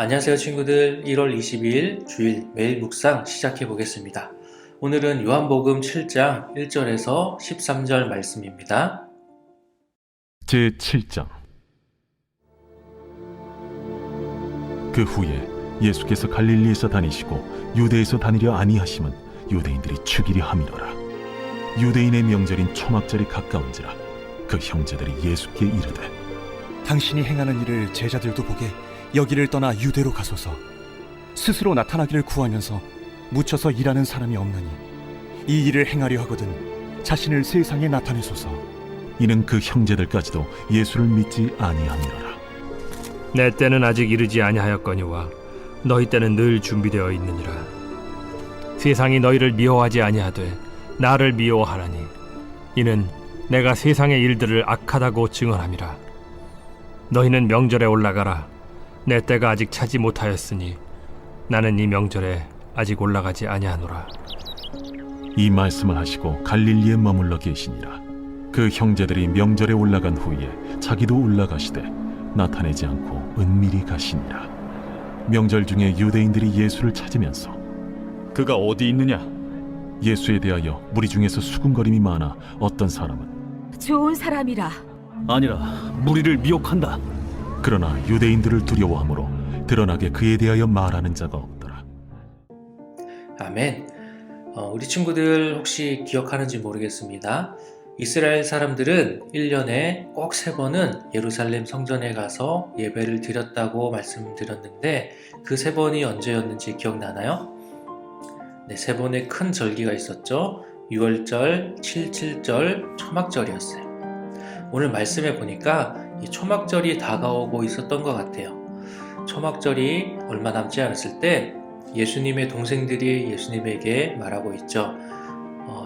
안녕하세요 친구들. 1월 22일 주일 매일 묵상 시작해 보겠습니다. 오늘은 요한복음 7장 1절에서 13절 말씀입니다. 제7장. 그 후에 예수께서 갈릴리에서 다니시고 유대에서 다니려 아니하심은 유대인들이 죽이려 함이로라. 유대인의 명절인 초막절이 가까운지라 그 형제들이 예수께 이르되 당신이 행하는 일을 제자들도 보게 여기를 떠나 유대로 가소서. 스스로 나타나기를 구하면서 묻혀서 일하는 사람이 없느니 이 일을 행하려 하거든 자신을 세상에 나타내소서. 이는 그 형제들까지도 예수를 믿지 아니함이로라. 내 때는 아직 이르지 아니하였거니와 너희 때는 늘 준비되어 있느니라. 세상이 너희를 미워하지 아니하되 나를 미워하라니 이는 내가 세상의 일들을 악하다고 증언함이라. 너희는 명절에 올라가라. 내 때가 아직 차지 못하였으니 나는 이 명절에 아직 올라가지 아니하노라. 이 말씀을 하시고 갈릴리에 머물러 계시니라. 그 형제들이 명절에 올라간 후에 자기도 올라가시되 나타내지 않고 은밀히 가시니라. 명절 중에 유대인들이 예수를 찾으면서 그가 어디 있느냐? 예수에 대하여 무리 중에서 수군거림이 많아 어떤 사람은 좋은 사람이라. 아니라 무리를 미혹한다. 그러나 유대인들을 두려워하므로 드러나게 그에 대하여 말하는 자가 없더라. 아멘. 우리 친구들 혹시 기억하는지 모르겠습니다. 이스라엘 사람들은 1년에 꼭 3번은 예루살렘 성전에 가서 예배를 드렸다고 말씀드렸는데 그 3번이 언제였는지 기억나나요? 네, 3번의 큰 절기가 있었죠. 6월절, 7.7절, 초막절이었어요. 오늘 말씀에 보니까 이 초막절이 다가오고 있었던 것 같아요. 초막절이 얼마 남지 않았을 때 예수님의 동생들이 예수님에게 말하고 있죠.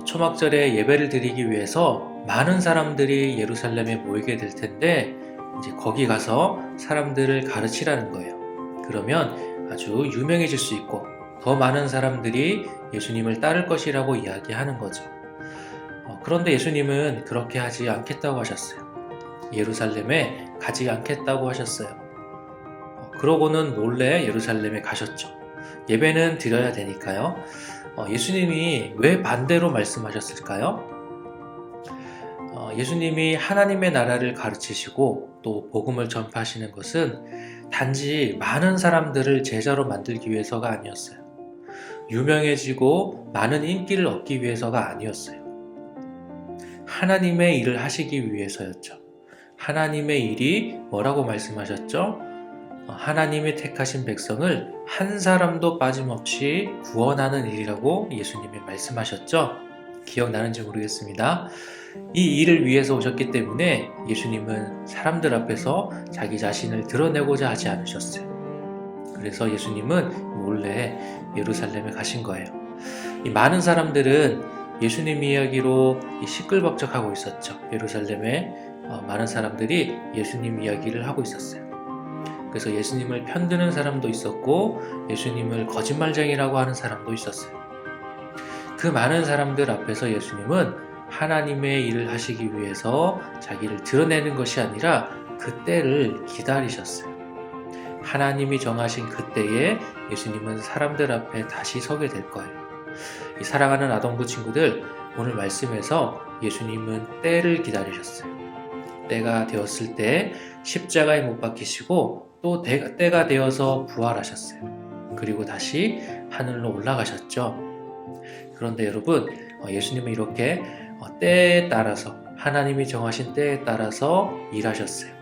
초막절에 예배를 드리기 위해서 많은 사람들이 예루살렘에 모이게 될 텐데 이제 거기 가서 사람들을 가르치라는 거예요. 그러면 아주 유명해질 수 있고 더 많은 사람들이 예수님을 따를 것이라고 이야기하는 거죠. 그런데 예수님은 그렇게 하지 않겠다고 하셨어요. 예루살렘에 가지 않겠다고 하셨어요. 그러고는 몰래 예루살렘에 가셨죠. 예배는 드려야 되니까요. 예수님이 왜 반대로 말씀하셨을까요? 예수님이 하나님의 나라를 가르치시고 또 복음을 전파하시는 것은 단지 많은 사람들을 제자로 만들기 위해서가 아니었어요. 유명해지고 많은 인기를 얻기 위해서가 아니었어요. 하나님의 일을 하시기 위해서였죠. 하나님의 일이 뭐라고 말씀하셨죠? 하나님이 택하신 백성을 한 사람도 빠짐없이 구원하는 일이라고 예수님이 말씀하셨죠. 기억나는지 모르겠습니다. 이 일을 위해서 오셨기 때문에 예수님은 사람들 앞에서 자기 자신을 드러내고자 하지 않으셨어요. 그래서 예수님은 몰래 예루살렘에 가신 거예요. 이 많은 사람들은 예수님 이야기로 시끌벅적하고 있었죠. 예루살렘에 많은 사람들이 예수님 이야기를 하고 있었어요. 그래서 예수님을 편드는 사람도 있었고 예수님을 거짓말쟁이라고 하는 사람도 있었어요. 그 많은 사람들 앞에서 예수님은 하나님의 일을 하시기 위해서 자기를 드러내는 것이 아니라 그 때를 기다리셨어요. 하나님이 정하신 그 때에 예수님은 사람들 앞에 다시 서게 될 거예요. 이 사랑하는 아동부 친구들, 오늘 말씀에서 예수님은 때를 기다리셨어요. 때가 되었을 때 십자가에 못 박히시고 또 때가 되어서 부활하셨어요. 그리고 다시 하늘로 올라가셨죠. 그런데 여러분, 예수님은 이렇게 때에 따라서 하나님이 정하신 때에 따라서 일하셨어요.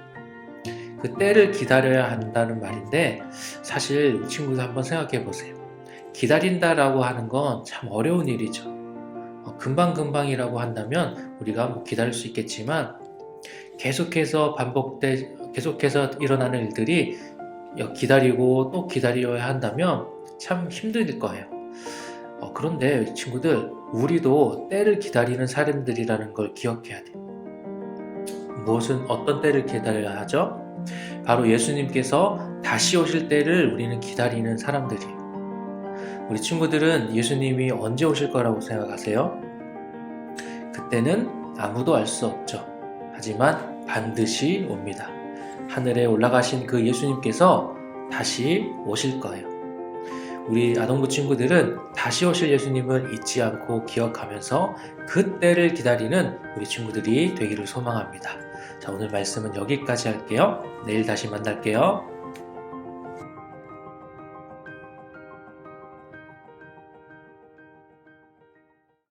그 때를 기다려야 한다는 말인데 사실 친구들 한번 생각해 보세요. 기다린다라고 하는 건 참 어려운 일이죠. 금방금방이라고 한다면 우리가 기다릴 수 있겠지만 계속해서 일어나는 일들이 기다리고 또 기다려야 한다면 참 힘들 거예요. 그런데 친구들, 우리도 때를 기다리는 사람들이라는 걸 기억해야 돼요. 어떤 때를 기다려야 하죠? 바로 예수님께서 다시 오실 때를 우리는 기다리는 사람들이에요. 우리 친구들은 예수님이 언제 오실 거라고 생각하세요? 그때는 아무도 알 수 없죠. 하지만 반드시 옵니다. 하늘에 올라가신 그 예수님께서 다시 오실 거예요. 우리 아동부 친구들은 다시 오실 예수님을 잊지 않고 기억하면서 그 때를 기다리는 우리 친구들이 되기를 소망합니다. 자, 오늘 말씀은 여기까지 할게요. 내일 다시 만날게요.